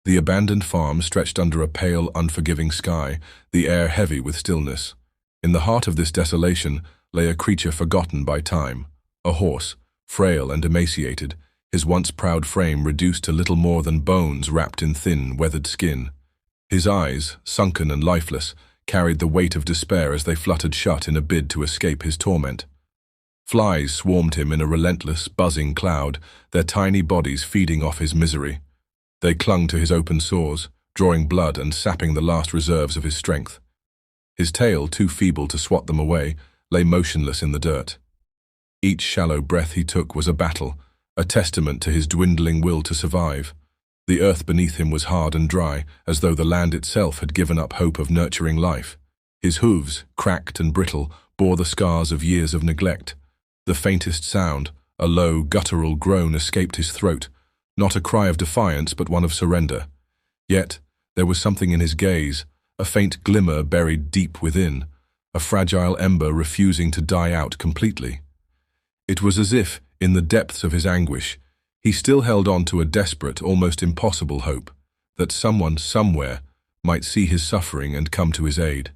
The abandoned farm stretched under a pale, unforgiving sky, the air heavy with stillness. In the heart of this desolation lay a creature forgotten by time, a horse, frail and emaciated, his once proud frame reduced to little more than bones wrapped in thin, weathered skin. His eyes, sunken and lifeless, carried the weight of despair as they fluttered shut in a bid to escape his torment. Flies swarmed him in a relentless, buzzing cloud, their tiny bodies feeding off his misery. They clung to his open sores, drawing blood and sapping the last reserves of his strength. His tail, too feeble to swat them away, lay motionless in the dirt. Each shallow breath he took was a battle, a testament to his dwindling will to survive. The earth beneath him was hard and dry, as though the land itself had given up hope of nurturing life. His hooves, cracked and brittle, bore the scars of years of neglect. The faintest sound, a low, guttural groan, escaped his throat, not a cry of defiance but one of surrender. Yet there was something in his gaze, a faint glimmer buried deep within, a fragile ember refusing to die out completely. It was as if, in the depths of his anguish, he still held on to a desperate, almost impossible hope, that someone, somewhere, might see his suffering and come to his aid.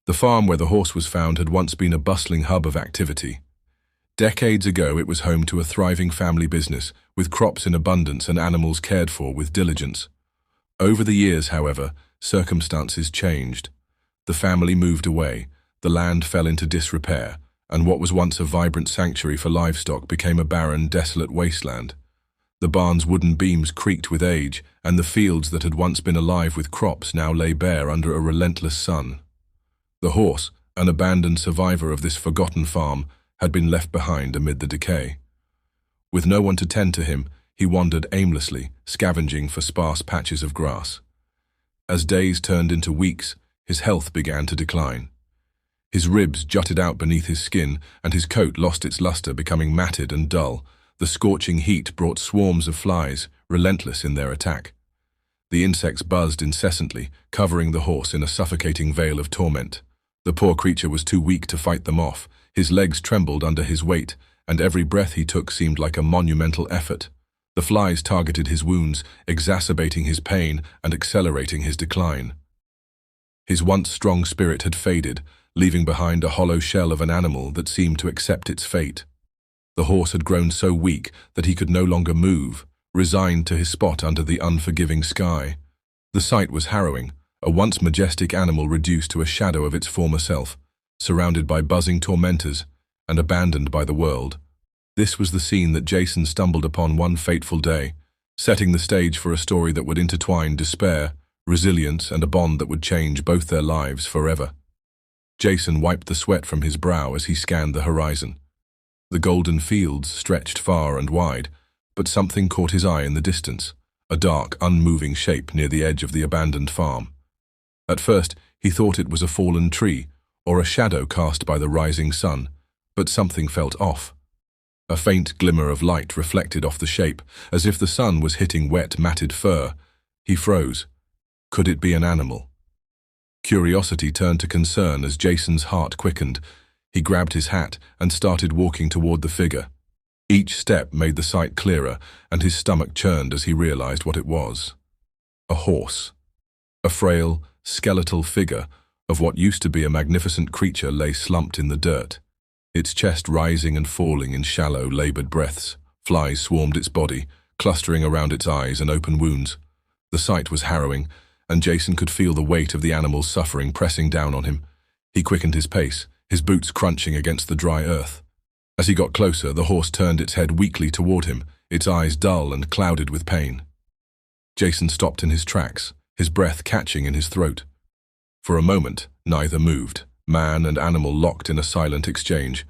The farm where the horse was found had once been a bustling hub of activity. Decades ago it was home to a thriving family business, with crops in abundance and animals cared for with diligence. Over the years, however, circumstances changed. The family moved away, the land fell into disrepair, and what was once a vibrant sanctuary for livestock became a barren, desolate wasteland. The barn's wooden beams creaked with age, and the fields that had once been alive with crops now lay bare under a relentless sun. The horse, an abandoned survivor of this forgotten farm, had been left behind amid the decay. With no one to tend to him, he wandered aimlessly, scavenging for sparse patches of grass. As days turned into weeks, his health began to decline. His ribs jutted out beneath his skin, and his coat lost its luster, becoming matted and dull. The scorching heat brought swarms of flies, relentless in their attack. The insects buzzed incessantly, covering the horse in a suffocating veil of torment. The poor creature was too weak to fight them off. His legs trembled under his weight, and every breath he took seemed like a monumental effort. The flies targeted his wounds, exacerbating his pain and accelerating his decline. His once strong spirit had faded, leaving behind a hollow shell of an animal that seemed to accept its fate. The horse had grown so weak that he could no longer move, resigned to his spot under the unforgiving sky. The sight was harrowing, a once majestic animal reduced to a shadow of its former self, surrounded by buzzing tormentors and abandoned by the world. This was the scene that Jason stumbled upon one fateful day, setting the stage for a story that would intertwine despair, resilience, and a bond that would change both their lives forever. Jason wiped the sweat from his brow as he scanned the horizon. The golden fields stretched far and wide, but something caught his eye in the distance, a dark, unmoving shape near the edge of the abandoned farm. At first, he thought it was a fallen tree, or a shadow cast by the rising sun, but something felt off. A faint glimmer of light reflected off the shape, as if the sun was hitting wet, matted fur. He froze. Could it be an animal? Curiosity turned to concern as Jason's heart quickened. He grabbed his hat and started walking toward the figure. Each step made the sight clearer, and his stomach churned as he realized what it was. A horse. A frail, skeletal figure of what used to be a magnificent creature lay slumped in the dirt, its chest rising and falling in shallow, labored breaths. Flies swarmed its body, clustering around its eyes and open wounds. The sight was harrowing, and Jason could feel the weight of the animal's suffering pressing down on him. He quickened his pace, his boots crunching against the dry earth. As he got closer, the horse turned its head weakly toward him, its eyes dull and clouded with pain. Jason stopped in his tracks, his breath catching in his throat. For a moment, neither moved, man and animal locked in a silent exchange.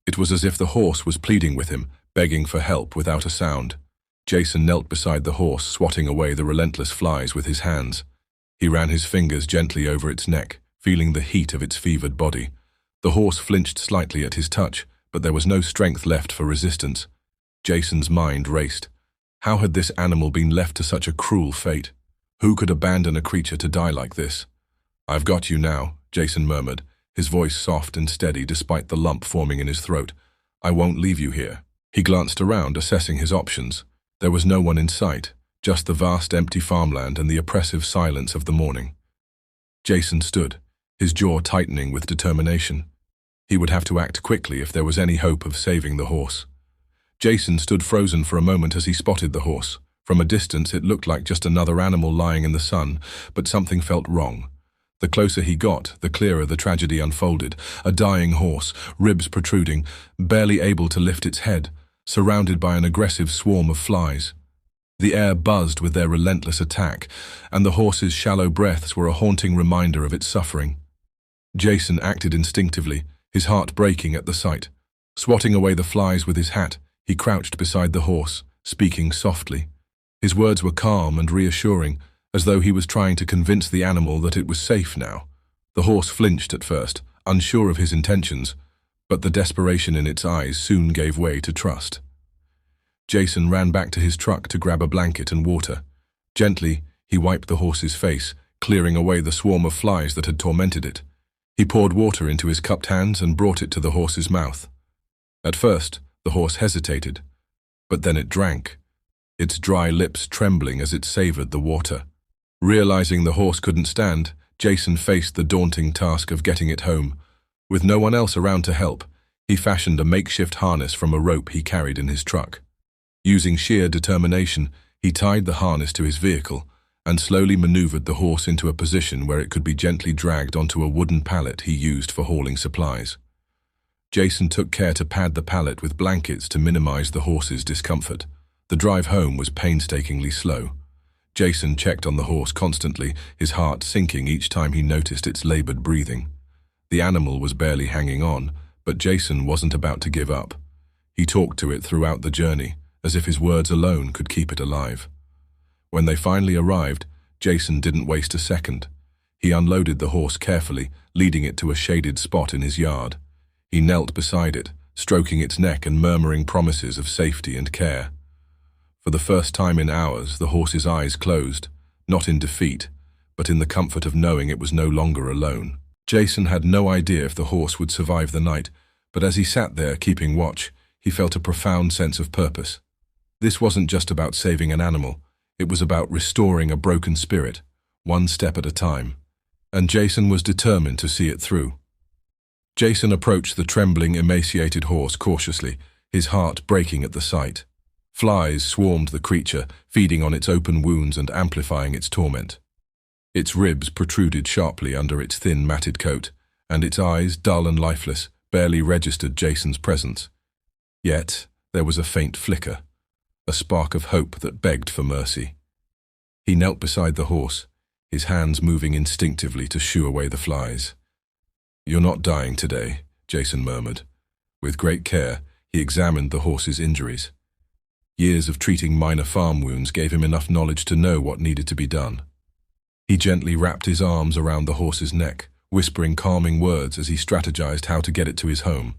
It was as if the horse was pleading with him, begging for help without a sound. Jason knelt beside the horse, swatting away the relentless flies with his hands. He ran his fingers gently over its neck, feeling the heat of its fevered body. The horse flinched slightly at his touch, but there was no strength left for resistance. Jason's mind raced. How had this animal been left to such a cruel fate? Who could abandon a creature to die like this? "I've got you now," Jason murmured, his voice soft and steady despite the lump forming in his throat. "I won't leave you here." He glanced around, assessing his options. There was no one in sight. just the vast empty farmland and the oppressive silence of the morning. Jason stood, his jaw tightening with determination. He would have to act quickly if there was any hope of saving the horse. Jason stood frozen for a moment as he spotted the horse. From a distance it looked like just another animal lying in the sun, but something felt wrong. The closer he got, the clearer the tragedy unfolded. A dying horse, ribs protruding, barely able to lift its head, surrounded by an aggressive swarm of flies. The air buzzed with their relentless attack, and the horse's shallow breaths were a haunting reminder of its suffering. Jason acted instinctively, his heart breaking at the sight. Swatting away the flies with his hat, he crouched beside the horse, speaking softly. His words were calm and reassuring, as though he was trying to convince the animal that it was safe now. The horse flinched at first, unsure of his intentions, but the desperation in its eyes soon gave way to trust. Jason ran back to his truck to grab a blanket and water. Gently, he wiped the horse's face, clearing away the swarm of flies that had tormented it. He poured water into his cupped hands and brought it to the horse's mouth. At first, the horse hesitated, but then it drank, its dry lips trembling as it savored the water. Realizing the horse couldn't stand, Jason faced the daunting task of getting it home. With no one else around to help, he fashioned a makeshift harness from a rope he carried in his truck. Using sheer determination, he tied the harness to his vehicle and slowly maneuvered the horse into a position where it could be gently dragged onto a wooden pallet he used for hauling supplies. Jason took care to pad the pallet with blankets to minimize the horse's discomfort. The drive home was painstakingly slow. Jason checked on the horse constantly, his heart sinking each time he noticed its labored breathing. The animal was barely hanging on, but Jason wasn't about to give up. He talked to it throughout the journey, as if his words alone could keep it alive. When they finally arrived, Jason didn't waste a second. He unloaded the horse carefully, leading it to a shaded spot in his yard. He knelt beside it, stroking its neck and murmuring promises of safety and care. For the first time in hours, the horse's eyes closed, not in defeat, but in the comfort of knowing it was no longer alone. Jason had no idea if the horse would survive the night, but as he sat there keeping watch, he felt a profound sense of purpose. This wasn't just about saving an animal, it was about restoring a broken spirit, one step at a time. And Jason was determined to see it through. Jason approached the trembling, emaciated horse cautiously, his heart breaking at the sight. Flies swarmed the creature, feeding on its open wounds and amplifying its torment. Its ribs protruded sharply under its thin, matted coat, and its eyes, dull and lifeless, barely registered Jason's presence. Yet, there was a faint flicker, a spark of hope that begged for mercy. He knelt beside the horse, his hands moving instinctively to shoo away the flies. "You're not dying today," Jason murmured. With great care, he examined the horse's injuries. Years of treating minor farm wounds gave him enough knowledge to know what needed to be done. He gently wrapped his arms around the horse's neck, whispering calming words as he strategized how to get it to his home.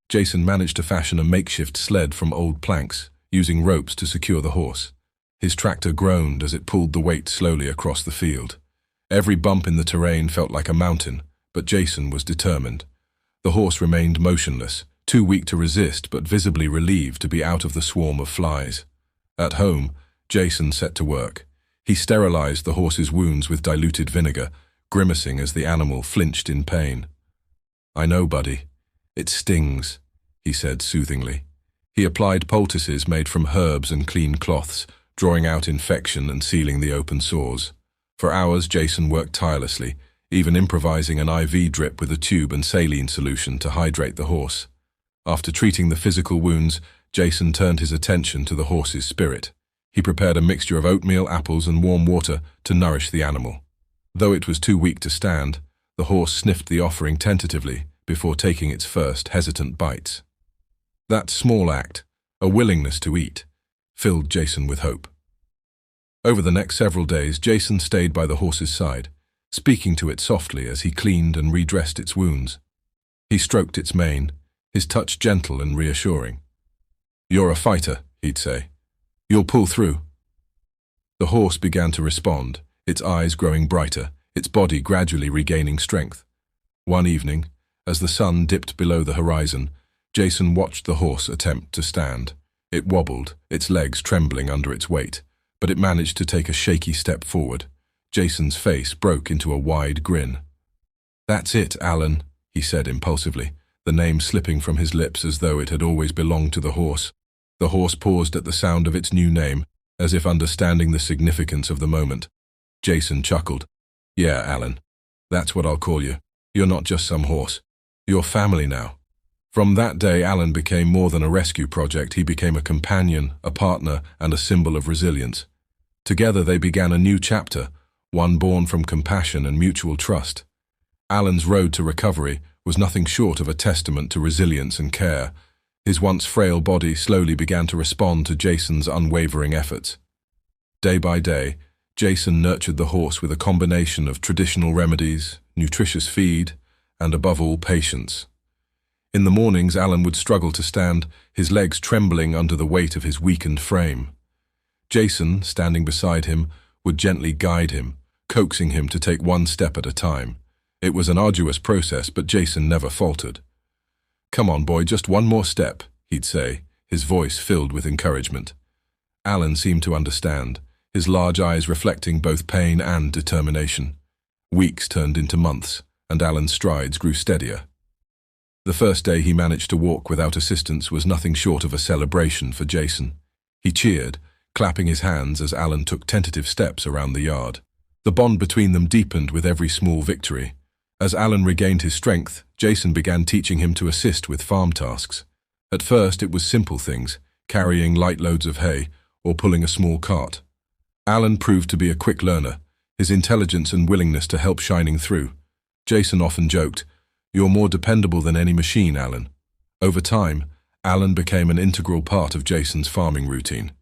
Jason managed to fashion a makeshift sled from old planks, using ropes to secure the horse. His tractor groaned as it pulled the weight slowly across the field. Every bump in the terrain felt like a mountain, but Jason was determined. The horse remained motionless, too weak to resist but visibly relieved to be out of the swarm of flies. At home, Jason set to work. He sterilized the horse's wounds with diluted vinegar, grimacing as the animal flinched in pain. "I know, buddy. It stings," he said soothingly. He applied poultices made from herbs and clean cloths, drawing out infection and sealing the open sores. For hours, Jason worked tirelessly, even improvising an IV drip with a tube and saline solution to hydrate the horse. After treating the physical wounds, Jason turned his attention to the horse's spirit. He prepared a mixture of oatmeal, apples, and warm water to nourish the animal. Though it was too weak to stand, the horse sniffed the offering tentatively before taking its first hesitant bites. That small act, a willingness to eat, filled Jason with hope. Over the next several days, Jason stayed by the horse's side, speaking to it softly as he cleaned and redressed its wounds. He stroked its mane, his touch gentle and reassuring. "You're a fighter," he'd say. "You'll pull through." The horse began to respond, its eyes growing brighter, its body gradually regaining strength. One evening, as the sun dipped below the horizon, Jason watched the horse attempt to stand. It wobbled, its legs trembling under its weight, but it managed to take a shaky step forward. Jason's face broke into a wide grin. "That's it, Alan," he said impulsively, the name slipping from his lips as though it had always belonged to the horse. The horse paused at the sound of its new name, as if understanding the significance of the moment. Jason chuckled. "Yeah, Alan. That's what I'll call you. You're not just some horse. You're family now." From that day, Alan became more than a rescue project. He became a companion, a partner, and a symbol of resilience. Together they began a new chapter, one born from compassion and mutual trust. Alan's road to recovery was nothing short of a testament to resilience and care. His once frail body slowly began to respond to Jason's unwavering efforts. Day by day, Jason nurtured the horse with a combination of traditional remedies, nutritious feed, and above all, patience. In the mornings, Alan would struggle to stand, his legs trembling under the weight of his weakened frame. Jason, standing beside him, would gently guide him, coaxing him to take one step at a time. It was an arduous process, but Jason never faltered. "Come on, boy, just one more step," he'd say, his voice filled with encouragement. Alan seemed to understand, his large eyes reflecting both pain and determination. Weeks turned into months, and Alan's strides grew steadier. The first day he managed to walk without assistance was nothing short of a celebration for Jason. He cheered, clapping his hands as Alan took tentative steps around the yard. The bond between them deepened with every small victory. As Alan regained his strength, Jason began teaching him to assist with farm tasks. At first it was simple things, carrying light loads of hay or pulling a small cart. Alan proved to be a quick learner, his intelligence and willingness to help shining through. Jason often joked, "You're more dependable than any machine, Alan." Over time, Alan became an integral part of Jason's farming routine.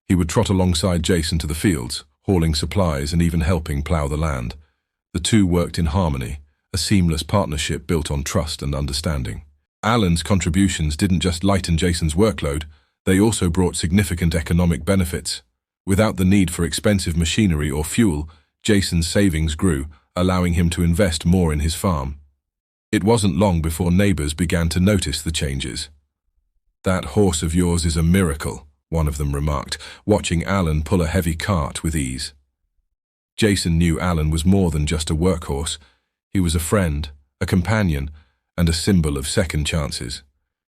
He would trot alongside Jason to the fields, hauling supplies and even helping plow the land. The two worked in harmony, a seamless partnership built on trust and understanding. Alan's contributions didn't just lighten Jason's workload, they also brought significant economic benefits. Without the need for expensive machinery or fuel, Jason's savings grew, allowing him to invest more in his farm. It wasn't long before neighbors began to notice the changes. "That horse of yours is a miracle," one of them remarked, watching Alan pull a heavy cart with ease. Jason knew Alan was more than just a workhorse. He was a friend, a companion, and a symbol of second chances.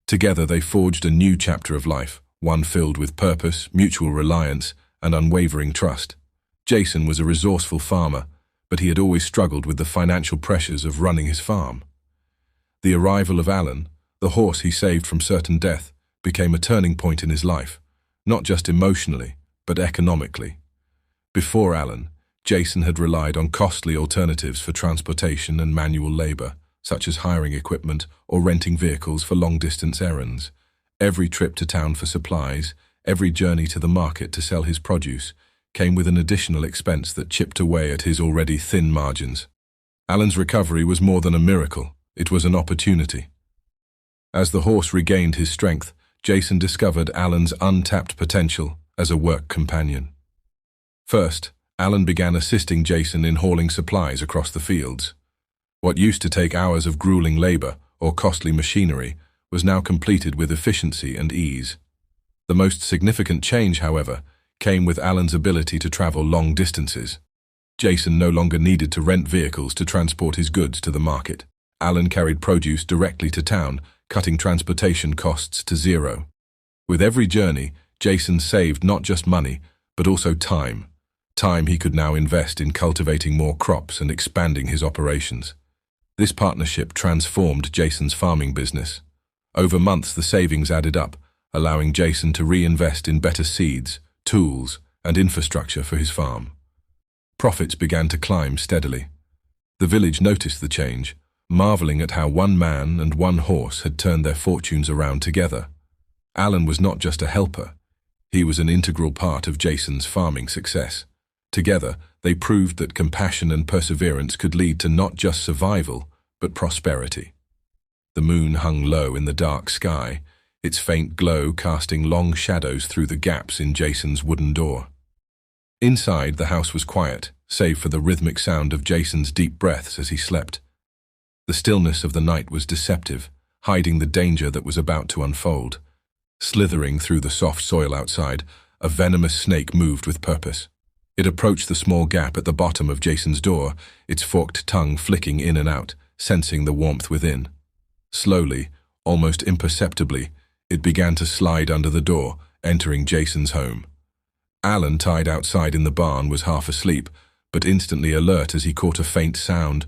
Together they forged a new chapter of life, one filled with purpose, mutual reliance, and unwavering trust. Jason was a resourceful farmer, but he had always struggled with the financial pressures of running his farm. The arrival of Alan, the horse he saved from certain death, became a turning point in his life, not just emotionally, but economically. Before Alan, Jason had relied on costly alternatives for transportation and manual labor, such as hiring equipment or renting vehicles for long-distance errands. Every trip to town for supplies, every journey to the market to sell his produce, came with an additional expense that chipped away at his already thin margins. Alan's recovery was more than a miracle, it was an opportunity. As the horse regained his strength, Jason discovered Alan's untapped potential as a work companion. First, Alan began assisting Jason in hauling supplies across the fields. What used to take hours of grueling labor or costly machinery was now completed with efficiency and ease. The most significant change, however, came with Alan's ability to travel long distances. Jason no longer needed to rent vehicles to transport his goods to the market. Alan carried produce directly to town, cutting transportation costs to zero. With every journey, Jason saved not just money, but also time. Time he could now invest in cultivating more crops and expanding his operations. This partnership transformed Jason's farming business. Over months, the savings added up, allowing Jason to reinvest in better seeds, tools, and infrastructure for his farm. Profits began to climb steadily. The village noticed the change, marveling at how one man and one horse had turned their fortunes around together. Alan was not just a helper, he was an integral part of Jason's farming success. Together, they proved that compassion and perseverance could lead to not just survival, but prosperity. The moon hung low in the dark sky, its faint glow casting long shadows through the gaps in Jason's wooden door. Inside, the house was quiet, save for the rhythmic sound of Jason's deep breaths as he slept. The stillness of the night was deceptive, hiding the danger that was about to unfold. Slithering through the soft soil outside, a venomous snake moved with purpose. It approached the small gap at the bottom of Jason's door, its forked tongue flicking in and out, sensing the warmth within. Slowly, almost imperceptibly, it began to slide under the door, entering Jason's home. Alan, tied outside in the barn, was half asleep, but instantly alert as he caught a faint sound,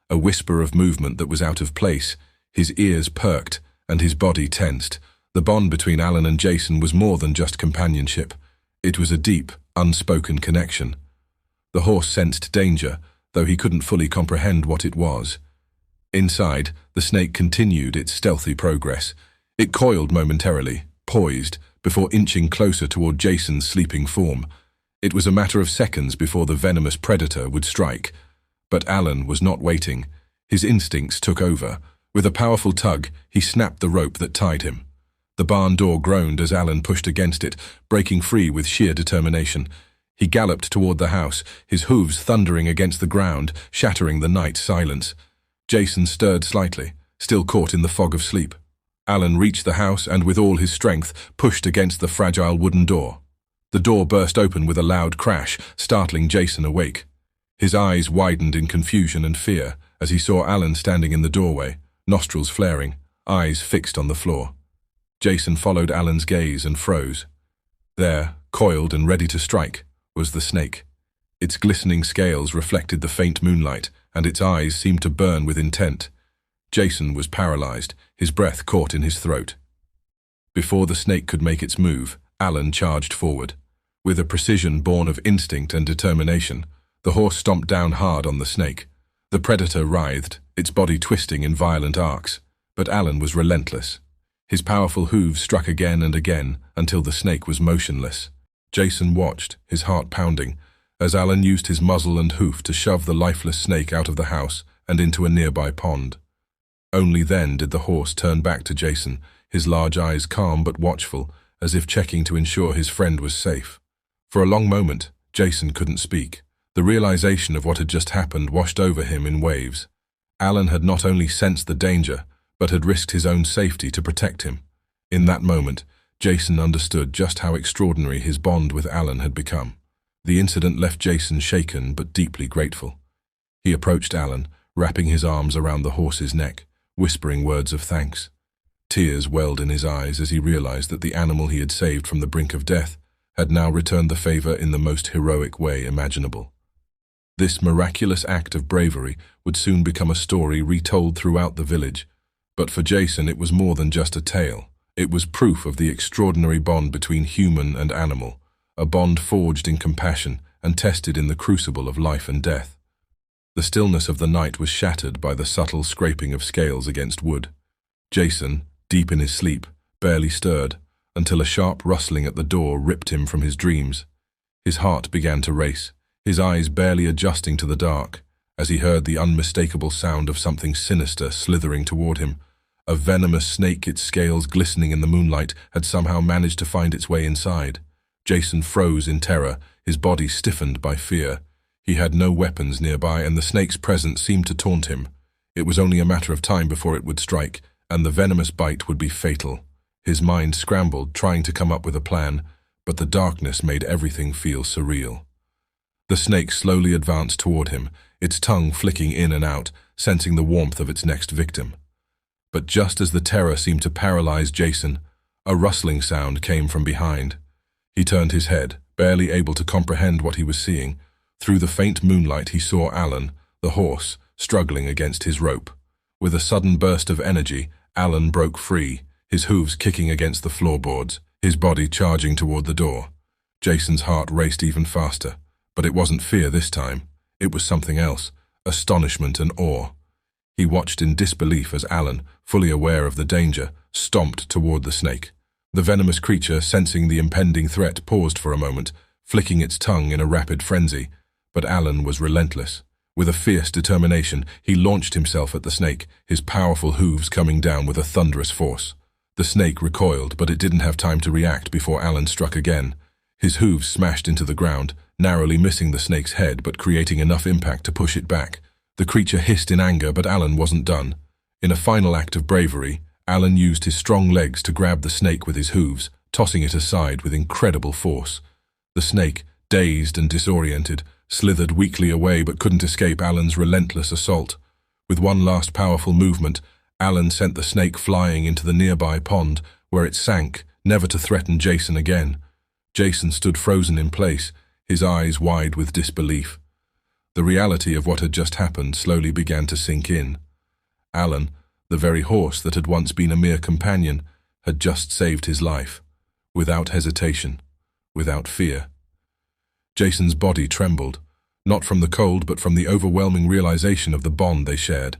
a whisper of movement that was out of place. His ears perked, and his body tensed. The bond between Alan and Jason was more than just companionship. It was a deep, unspoken connection. The horse sensed danger, though he couldn't fully comprehend what it was. Inside, the snake continued its stealthy progress. It coiled momentarily, poised, before inching closer toward Jason's sleeping form. It was a matter of seconds before the venomous predator would strike. But Alan was not waiting. His instincts took over. With a powerful tug, he snapped the rope that tied him. The barn door groaned as Alan pushed against it, breaking free with sheer determination. He galloped toward the house, his hooves thundering against the ground, shattering the night silence. Jason stirred slightly, still caught in the fog of sleep. Alan reached the house and, with all his strength, pushed against the fragile wooden door. The door burst open with a loud crash, startling Jason awake. His eyes widened in confusion and fear as he saw Alan standing in the doorway, nostrils flaring, eyes fixed on the floor. Jason followed Alan's gaze and froze. There, coiled and ready to strike, was the snake. Its glistening scales reflected the faint moonlight, and its eyes seemed to burn with intent. Jason was paralyzed, his breath caught in his throat. Before the snake could make its move, Alan charged forward. With a precision born of instinct and determination, the horse stomped down hard on the snake. The predator writhed, its body twisting in violent arcs, but Alan was relentless. His powerful hooves struck again and again until the snake was motionless. Jason watched, his heart pounding, as Alan used his muzzle and hoof to shove the lifeless snake out of the house and into a nearby pond. Only then did the horse turn back to Jason, his large eyes calm but watchful, as if checking to ensure his friend was safe. For a long moment, Jason couldn't speak. The realization of what had just happened washed over him in waves. Alan had not only sensed the danger, but had risked his own safety to protect him. In that moment, Jason understood just how extraordinary his bond with Alan had become. The incident left Jason shaken but deeply grateful. He approached Alan, wrapping his arms around the horse's neck, whispering words of thanks. Tears welled in his eyes as he realized that the animal he had saved from the brink of death had now returned the favor in the most heroic way imaginable. This miraculous act of bravery would soon become a story retold throughout the village, but for Jason it was more than just a tale. It was proof of the extraordinary bond between human and animal, a bond forged in compassion and tested in the crucible of life and death. The stillness of the night was shattered by the subtle scraping of scales against wood. Jason, deep in his sleep, barely stirred, until a sharp rustling at the door ripped him from his dreams. His heart began to race, his eyes barely adjusting to the dark, as he heard the unmistakable sound of something sinister slithering toward him. A venomous snake, its scales glistening in the moonlight, had somehow managed to find its way inside. Jason froze in terror, his body stiffened by fear. He had no weapons nearby, and the snake's presence seemed to taunt him. It was only a matter of time before it would strike, and the venomous bite would be fatal. His mind scrambled, trying to come up with a plan, but the darkness made everything feel surreal. The snake slowly advanced toward him, its tongue flicking in and out, sensing the warmth of its next victim. But just as the terror seemed to paralyze Jason, a rustling sound came from behind. He turned his head, barely able to comprehend what he was seeing. Through the faint moonlight he saw Alan, the horse, struggling against his rope. With a sudden burst of energy, Alan broke free, his hooves kicking against the floorboards, his body charging toward the door. Jason's heart raced even faster, but it wasn't fear this time. It was something else, astonishment and awe. He watched in disbelief as Alan, fully aware of the danger, stomped toward the snake. The venomous creature, sensing the impending threat, paused for a moment, flicking its tongue in a rapid frenzy. But Alan was relentless. With a fierce determination, he launched himself at the snake, his powerful hooves coming down with a thunderous force. The snake recoiled, but it didn't have time to react before Alan struck again. His hooves smashed into the ground, narrowly missing the snake's head but creating enough impact to push it back. The creature hissed in anger, but Alan wasn't done. In a final act of bravery, Alan used his strong legs to grab the snake with his hooves, tossing it aside with incredible force. The snake, dazed and disoriented, slithered weakly away but couldn't escape Alan's relentless assault. With one last powerful movement, Alan sent the snake flying into the nearby pond, where it sank, never to threaten Jason again. Jason stood frozen in place, his eyes wide with disbelief. The reality of what had just happened slowly began to sink in. Alan, the very horse that had once been a mere companion, had just saved his life, without hesitation, without fear. Jason's body trembled, not from the cold but from the overwhelming realization of the bond they shared.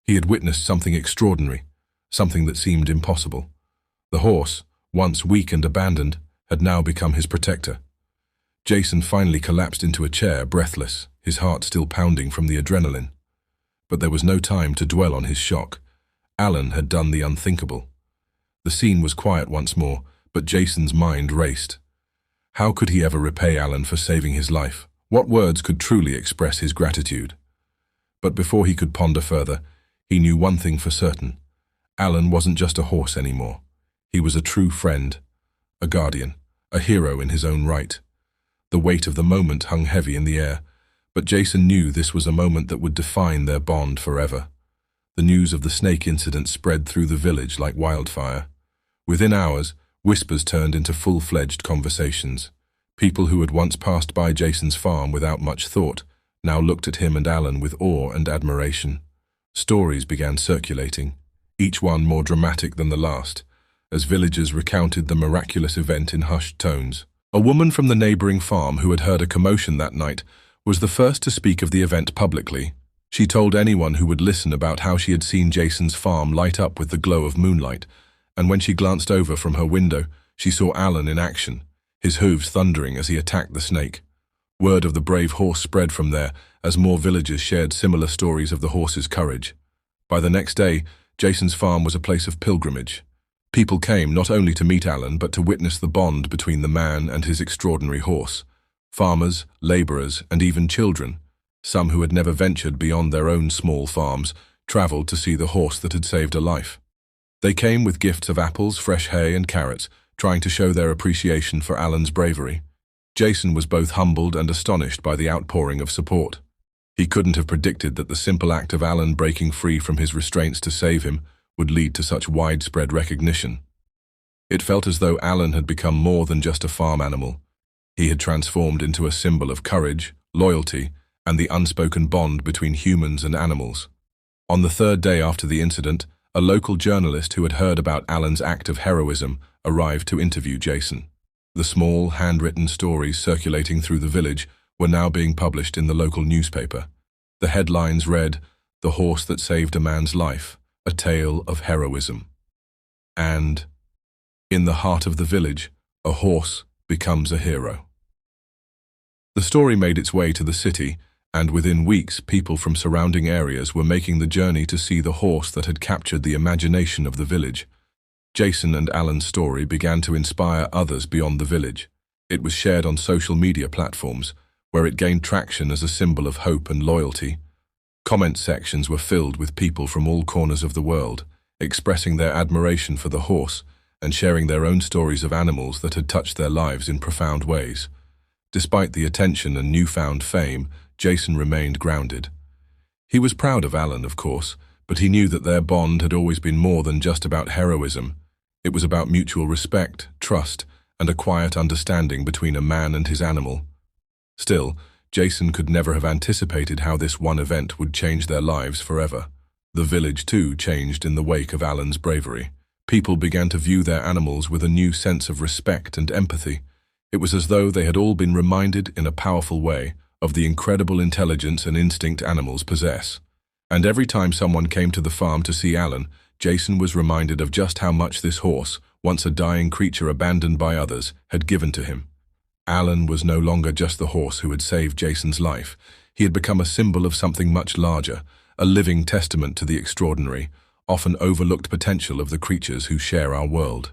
He had witnessed something extraordinary, something that seemed impossible. The horse, once weak and abandoned, had now become his protector. Jason finally collapsed into a chair, breathless, his heart still pounding from the adrenaline. But there was no time to dwell on his shock. Alan had done the unthinkable. The scene was quiet once more, but Jason's mind raced. How could he ever repay Alan for saving his life? What words could truly express his gratitude? But before he could ponder further, he knew one thing for certain. Alan wasn't just a horse anymore. He was a true friend, a guardian, a hero in his own right. The weight of the moment hung heavy in the air, but Jason knew this was a moment that would define their bond forever. The news of the snake incident spread through the village like wildfire. Within hours, whispers turned into full-fledged conversations. People who had once passed by Jason's farm without much thought now looked at him and Alan with awe and admiration. Stories began circulating, each one more dramatic than the last, as villagers recounted the miraculous event in hushed tones. A woman from the neighboring farm who had heard a commotion that night was the first to speak of the event publicly. She told anyone who would listen about how she had seen Jason's farm light up with the glow of moonlight, and when she glanced over from her window, she saw Alan in action, his hooves thundering as he attacked the snake. Word of the brave horse spread from there as more villagers shared similar stories of the horse's courage. By the next day, Jason's farm was a place of pilgrimage. People came not only to meet Alan but to witness the bond between the man and his extraordinary horse. Farmers, laborers, and even children, some who had never ventured beyond their own small farms, traveled to see the horse that had saved a life. They came with gifts of apples, fresh hay, and carrots, trying to show their appreciation for Alan's bravery. Jason was both humbled and astonished by the outpouring of support. He couldn't have predicted that the simple act of Alan breaking free from his restraints to save him would lead to such widespread recognition. It felt as though Alan had become more than just a farm animal. He had transformed into a symbol of courage, loyalty, and the unspoken bond between humans and animals. On the third day after the incident, a local journalist who had heard about Alan's act of heroism arrived to interview Jason. The small, handwritten stories circulating through the village were now being published in the local newspaper. The headlines read, "The horse that saved a man's life, a tale of heroism." And, "In the heart of the village, a horse becomes a hero." The story made its way to the city, and within weeks people from surrounding areas were making the journey to see the horse that had captured the imagination of the village. Jason and Alan's story began to inspire others beyond the village. It was shared on social media platforms, where it gained traction as a symbol of hope and loyalty. Comment sections were filled with people from all corners of the world, expressing their admiration for the horse and sharing their own stories of animals that had touched their lives in profound ways. Despite the attention and newfound fame, Jason remained grounded. He was proud of Alan, of course, but he knew that their bond had always been more than just about heroism. It was about mutual respect, trust, and a quiet understanding between a man and his animal. Still, Jason could never have anticipated how this one event would change their lives forever. The village, too, changed in the wake of Alan's bravery. People began to view their animals with a new sense of respect and empathy. It was as though they had all been reminded in a powerful way of the incredible intelligence and instinct animals possess. And every time someone came to the farm to see Alan, Jason was reminded of just how much this horse, once a dying creature abandoned by others, had given to him. Alan was no longer just the horse who had saved Jason's life. He had become a symbol of something much larger, a living testament to the extraordinary, often overlooked potential of the creatures who share our world.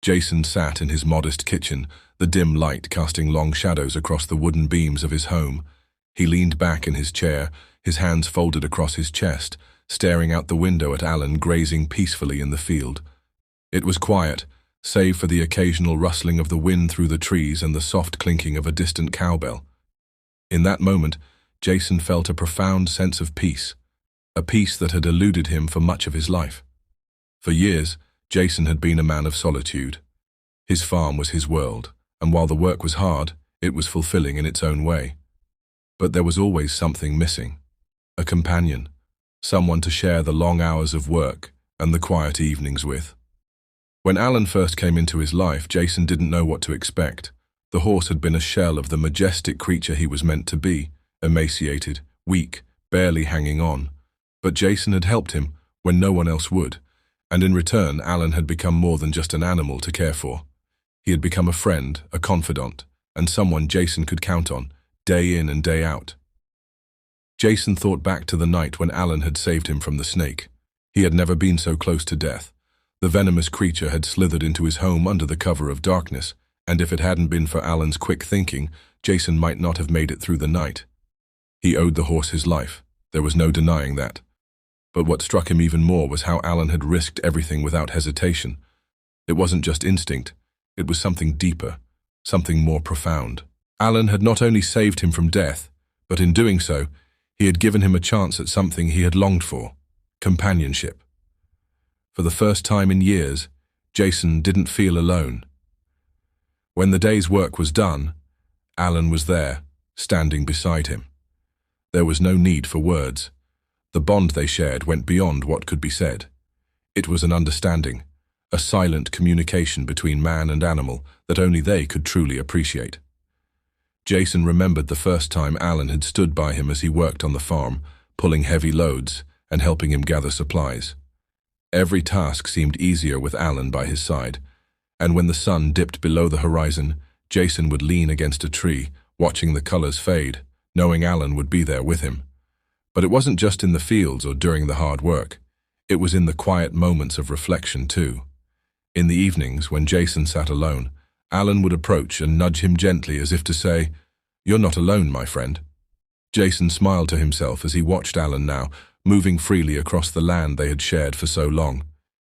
Jason sat in his modest kitchen, the dim light casting long shadows across the wooden beams of his home. He leaned back in his chair, his hands folded across his chest, staring out the window at Alan grazing peacefully in the field. It was quiet, save for the occasional rustling of the wind through the trees and the soft clinking of a distant cowbell. In that moment, Jason felt a profound sense of peace, a peace that had eluded him for much of his life. For years, Jason had been a man of solitude. His farm was his world, and while the work was hard, it was fulfilling in its own way. But there was always something missing. A companion, someone to share the long hours of work and the quiet evenings with. When Alan first came into his life, Jason didn't know what to expect. The horse had been a shell of the majestic creature he was meant to be, emaciated, weak, barely hanging on. But Jason had helped him when no one else would, and in return Alan had become more than just an animal to care for. He had become a friend, a confidant, and someone Jason could count on, day in and day out. Jason thought back to the night when Alan had saved him from the snake. He had never been so close to death. The venomous creature had slithered into his home under the cover of darkness, and if it hadn't been for Alan's quick thinking, Jason might not have made it through the night. He owed the horse his life. There was no denying that. But what struck him even more was how Alan had risked everything without hesitation. It wasn't just instinct. It was something deeper, something more profound. Alan had not only saved him from death, but in doing so, he had given him a chance at something he had longed for: companionship. For the first time in years, Jason didn't feel alone. When the day's work was done, Alan was there, standing beside him. There was no need for words. The bond they shared went beyond what could be said. It was an understanding, a silent communication between man and animal that only they could truly appreciate. Jason remembered the first time Alan had stood by him as he worked on the farm, pulling heavy loads and helping him gather supplies. Every task seemed easier with Alan by his side, and when the sun dipped below the horizon, Jason would lean against a tree, watching the colors fade, knowing Alan would be there with him. But it wasn't just in the fields or during the hard work. It was in the quiet moments of reflection too. In the evenings, when Jason sat alone, Alan would approach and nudge him gently as if to say, "You're not alone, my friend." Jason smiled to himself as he watched Alan now, moving freely across the land they had shared for so long.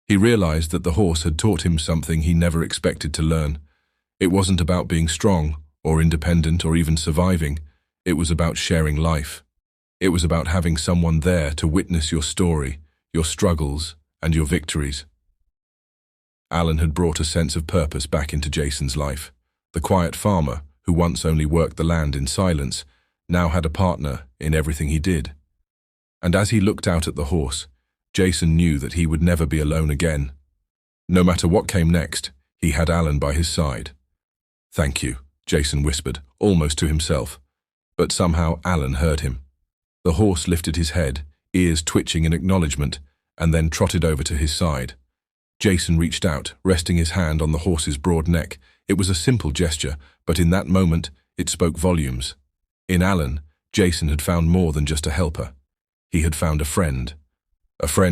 He realized that the horse had taught him something he never expected to learn. It wasn't about being strong, or independent, or even surviving. It was about sharing life. It was about having someone there to witness your story, your struggles, and your victories. Alan had brought a sense of purpose back into Jason's life. The quiet farmer, who once only worked the land in silence, now had a partner in everything he did. And as he looked out at the horse, Jason knew that he would never be alone again. No matter what came next, he had Alan by his side. "Thank you," Jason whispered, almost to himself. But somehow Alan heard him. The horse lifted his head, ears twitching in acknowledgement, and then trotted over to his side. Jason reached out, resting his hand on the horse's broad neck. It was a simple gesture, but in that moment, it spoke volumes. In Alan, Jason had found more than just a helper. He had found a friend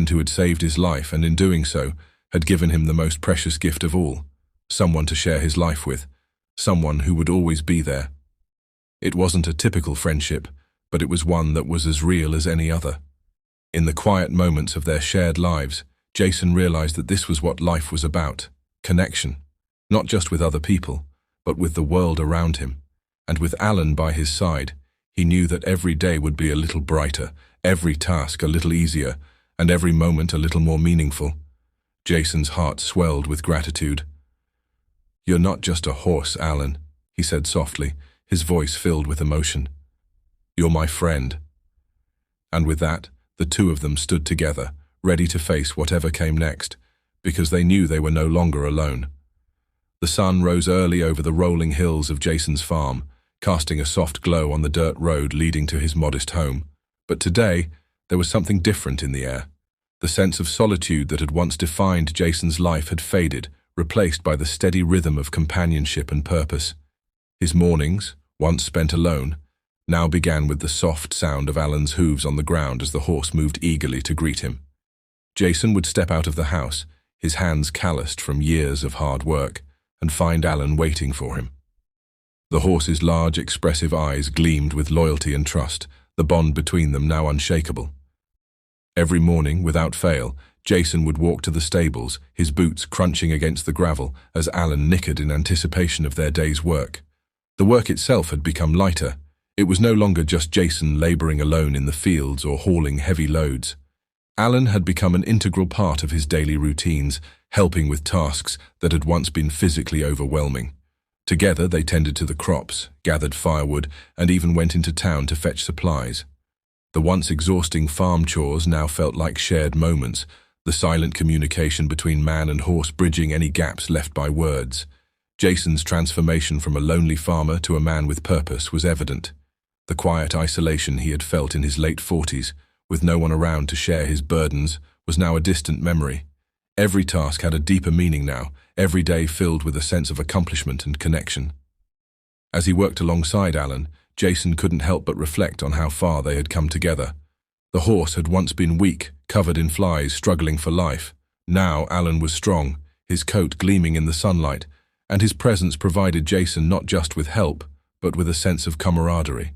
who had saved his life and in doing so, had given him the most precious gift of all, someone to share his life with, someone who would always be there. It wasn't a typical friendship, but it was one that was as real as any other. In the quiet moments of their shared lives, Jason realized that this was what life was about: connection, not just with other people, but with the world around him. And with Alan by his side, he knew that every day would be a little brighter, every task a little easier, and every moment a little more meaningful. Jason's heart swelled with gratitude. "You're not just a horse, Alan," he said softly, his voice filled with emotion. "You're my friend." And with that, the two of them stood together, ready to face whatever came next, because they knew they were no longer alone. The sun rose early over the rolling hills of Jason's farm, casting a soft glow on the dirt road leading to his modest home. But today, there was something different in the air. The sense of solitude that had once defined Jason's life had faded, replaced by the steady rhythm of companionship and purpose. His mornings, once spent alone, now began with the soft sound of Alan's hooves on the ground as the horse moved eagerly to greet him. Jason would step out of the house, his hands calloused from years of hard work, and find Alan waiting for him. The horse's large, expressive eyes gleamed with loyalty and trust, the bond between them now unshakable. Every morning, without fail, Jason would walk to the stables, his boots crunching against the gravel as Alan nickered in anticipation of their day's work. The work itself had become lighter. It was no longer just Jason laboring alone in the fields or hauling heavy loads. Alan had become an integral part of his daily routines, helping with tasks that had once been physically overwhelming. Together they tended to the crops, gathered firewood, and even went into town to fetch supplies. The once exhausting farm chores now felt like shared moments, the silent communication between man and horse bridging any gaps left by words. Jason's transformation from a lonely farmer to a man with purpose was evident. The quiet isolation he had felt in his late 40s, with no one around to share his burdens, was now a distant memory. Every task had a deeper meaning now, every day filled with a sense of accomplishment and connection. As he worked alongside Alan, Jason couldn't help but reflect on how far they had come together. The horse had once been weak, covered in flies, struggling for life. Now Alan was strong, his coat gleaming in the sunlight, and his presence provided Jason not just with help, but with a sense of camaraderie.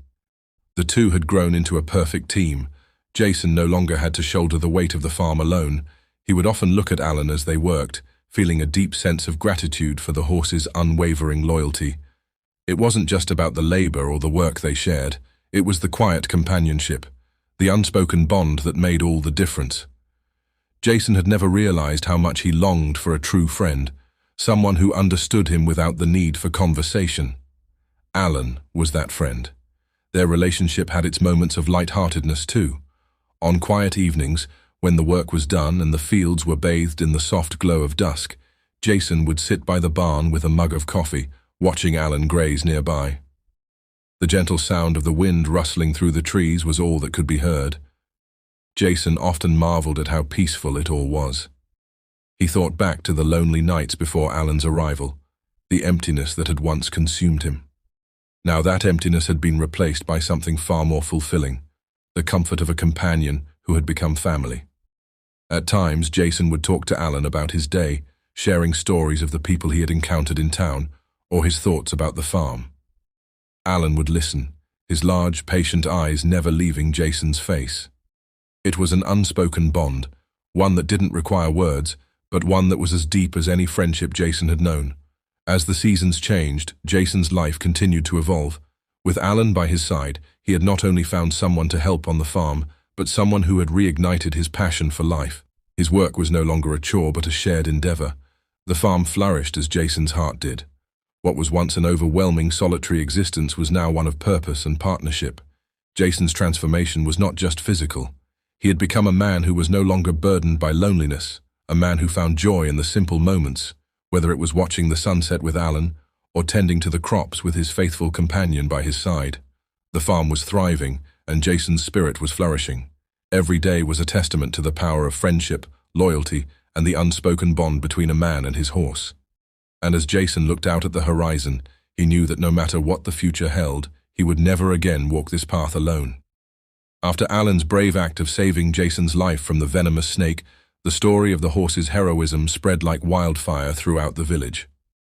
The two had grown into a perfect team. Jason no longer had to shoulder the weight of the farm alone. He would often look at Alan as they worked, feeling a deep sense of gratitude for the horse's unwavering loyalty. It wasn't just about the labor or the work they shared. It was the quiet companionship, the unspoken bond that made all the difference. Jason had never realized how much he longed for a true friend, someone who understood him without the need for conversation. Alan was that friend. Their relationship had its moments of light-heartedness too. On quiet evenings, when the work was done and the fields were bathed in the soft glow of dusk, Jason would sit by the barn with a mug of coffee, watching Alan graze nearby. The gentle sound of the wind rustling through the trees was all that could be heard. Jason often marveled at how peaceful it all was. He thought back to the lonely nights before Alan's arrival, the emptiness that had once consumed him. Now that emptiness had been replaced by something far more fulfilling, the comfort of a companion who had become family. At times, Jason would talk to Alan about his day, sharing stories of the people he had encountered in town, or his thoughts about the farm. Alan would listen, his large, patient eyes never leaving Jason's face. It was an unspoken bond, one that didn't require words, but one that was as deep as any friendship Jason had known. As the seasons changed, Jason's life continued to evolve. With Alan by his side, he had not only found someone to help on the farm, but someone who had reignited his passion for life. His work was no longer a chore but a shared endeavor. The farm flourished as Jason's heart did. What was once an overwhelming solitary existence was now one of purpose and partnership. Jason's transformation was not just physical. He had become a man who was no longer burdened by loneliness, a man who found joy in the simple moments, whether it was watching the sunset with Alan or tending to the crops with his faithful companion by his side. The farm was thriving, and Jason's spirit was flourishing. Every day was a testament to the power of friendship, loyalty, and the unspoken bond between a man and his horse. And as Jason looked out at the horizon, he knew that no matter what the future held, he would never again walk this path alone. After Alan's brave act of saving Jason's life from the venomous snake, the story of the horse's heroism spread like wildfire throughout the village.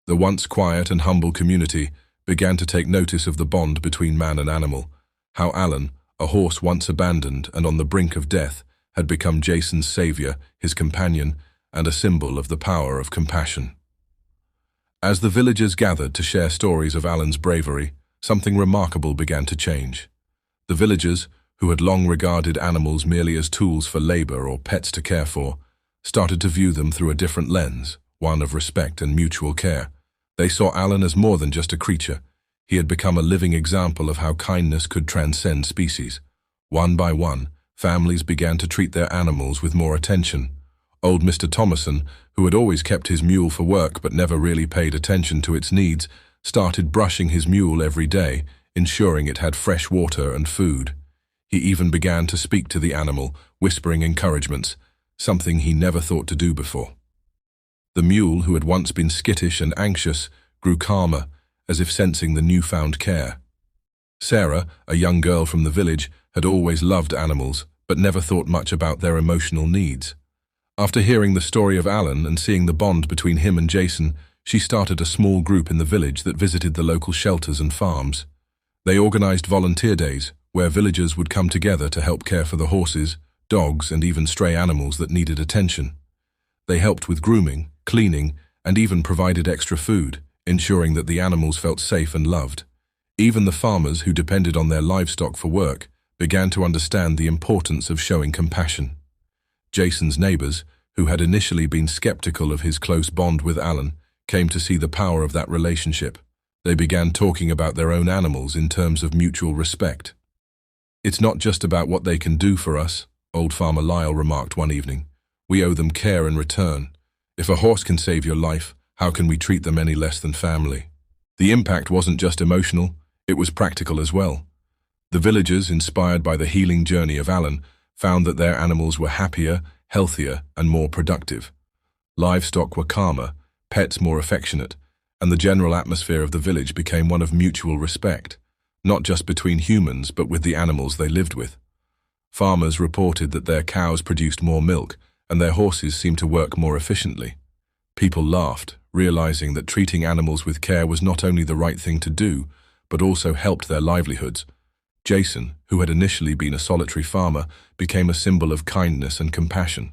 The once quiet and humble community began to take notice of the bond between man and animal, how Alan, a horse once abandoned and on the brink of death, had become Jason's savior, his companion, and a symbol of the power of compassion. As the villagers gathered to share stories of Alan's bravery, something remarkable began to change. The villagers, who had long regarded animals merely as tools for labor or pets to care for, started to view them through a different lens, one of respect and mutual care. They saw Alan as more than just a creature. He had become a living example of how kindness could transcend species. One by one, families began to treat their animals with more attention. Old Mr. Thomason, who had always kept his mule for work but never really paid attention to its needs, started brushing his mule every day, ensuring it had fresh water and food. He even began to speak to the animal, whispering encouragements, something he never thought to do before. The mule, who had once been skittish and anxious, grew calmer, as if sensing the newfound care. Sarah, a young girl from the village, had always loved animals, but never thought much about their emotional needs. After hearing the story of Alan and seeing the bond between him and Jason, she started a small group in the village that visited the local shelters and farms. They organized volunteer days, where villagers would come together to help care for the horses, dogs, and even stray animals that needed attention. They helped with grooming, cleaning, and even provided extra food, ensuring that the animals felt safe and loved. Even the farmers who depended on their livestock for work began to understand the importance of showing compassion. Jason's neighbors, who had initially been skeptical of his close bond with Alan, came to see the power of that relationship. They began talking about their own animals in terms of mutual respect. "It's not just about what they can do for us," old Farmer Lyle remarked one evening. "We owe them care in return. If a horse can save your life, how can we treat them any less than family?" The impact wasn't just emotional, it was practical as well. The villagers, inspired by the healing journey of Alan, found that their animals were happier, healthier, and more productive. Livestock were calmer, pets more affectionate, and the general atmosphere of the village became one of mutual respect, not just between humans but with the animals they lived with. Farmers reported that their cows produced more milk and their horses seemed to work more efficiently. People laughed, realizing that treating animals with care was not only the right thing to do, but also helped their livelihoods. Jason, who had initially been a solitary farmer, became a symbol of kindness and compassion.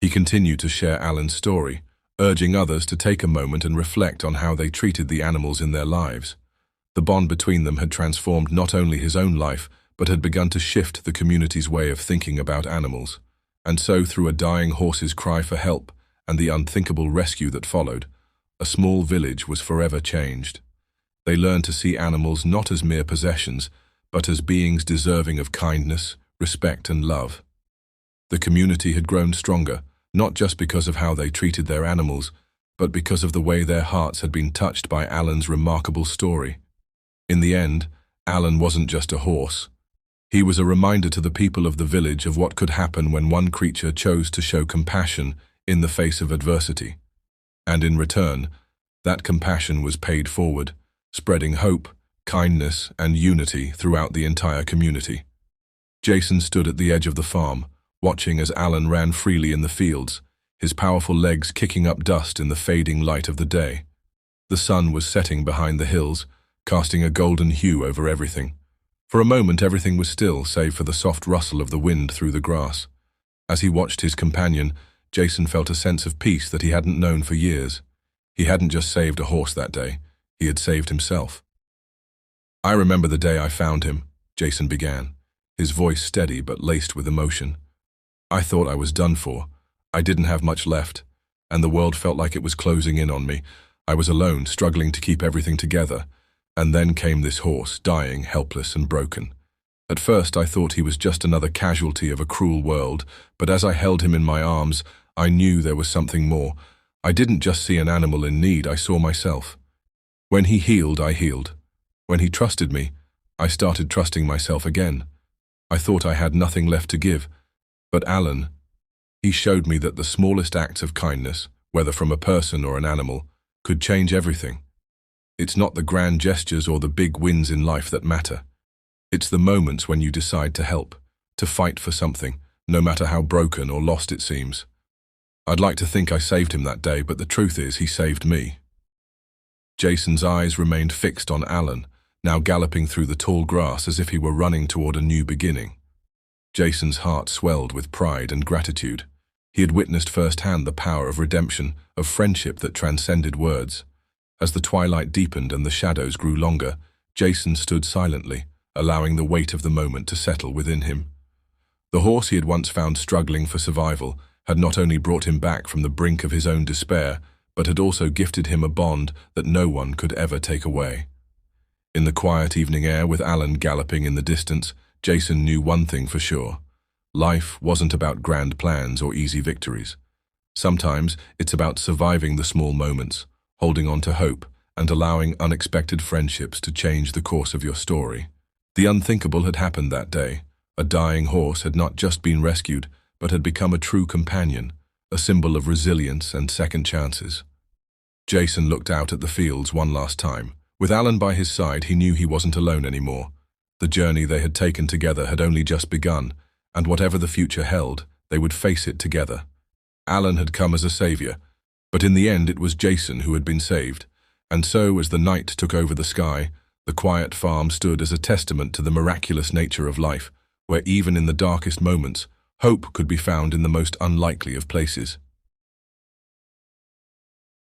He continued to share Alan's story, urging others to take a moment and reflect on how they treated the animals in their lives. The bond between them had transformed not only his own life, but had begun to shift the community's way of thinking about animals. And so, through a dying horse's cry for help and the unthinkable rescue that followed, a small village was forever changed. They learned to see animals not as mere possessions, but as beings deserving of kindness, respect, and love. The community had grown stronger, not just because of how they treated their animals, but because of the way their hearts had been touched by Alan's remarkable story. In the end, Alan wasn't just a horse. He was a reminder to the people of the village of what could happen when one creature chose to show compassion in the face of adversity. And in return, that compassion was paid forward, spreading hope, kindness, and unity throughout the entire community. Jason stood at the edge of the farm, watching as Alan ran freely in the fields, his powerful legs kicking up dust in the fading light of the day. The sun was setting behind the hills, casting a golden hue over everything. For a moment everything was still, save for the soft rustle of the wind through the grass. As he watched his companion, Jason felt a sense of peace that he hadn't known for years. He hadn't just saved a horse that day, he had saved himself. "I remember the day I found him," Jason began, his voice steady but laced with emotion. "I thought I was done for. I didn't have much left, and the world felt like it was closing in on me. I was alone, struggling to keep everything together. And then came this horse, dying, helpless and broken. At first I thought he was just another casualty of a cruel world, but as I held him in my arms, I knew there was something more. I didn't just see an animal in need, I saw myself. When he healed, I healed. When he trusted me, I started trusting myself again. I thought I had nothing left to give. But Alan, he showed me that the smallest acts of kindness, whether from a person or an animal, could change everything. It's not the grand gestures or the big wins in life that matter. It's the moments when you decide to help, to fight for something, no matter how broken or lost it seems. I'd like to think I saved him that day, but the truth is he saved me." Jason's eyes remained fixed on Alan, now galloping through the tall grass as if he were running toward a new beginning. Jason's heart swelled with pride and gratitude. He had witnessed firsthand the power of redemption, of friendship that transcended words. As the twilight deepened and the shadows grew longer, Jason stood silently, allowing the weight of the moment to settle within him. The horse he had once found struggling for survival had not only brought him back from the brink of his own despair, but had also gifted him a bond that no one could ever take away. In the quiet evening air, with Alan galloping in the distance, Jason knew one thing for sure. Life wasn't about grand plans or easy victories. Sometimes it's about surviving the small moments, holding on to hope, and allowing unexpected friendships to change the course of your story. The unthinkable had happened that day. A dying horse had not just been rescued, but had become a true companion, a symbol of resilience and second chances. Jason looked out at the fields one last time. With Alan by his side, he knew he wasn't alone anymore. The journey they had taken together had only just begun, and whatever the future held, they would face it together. Alan had come as a savior, but in the end it was Jason who had been saved. And so, as the night took over the sky, the quiet farm stood as a testament to the miraculous nature of life, where even in the darkest moments, Hope could be found in the most unlikely of places.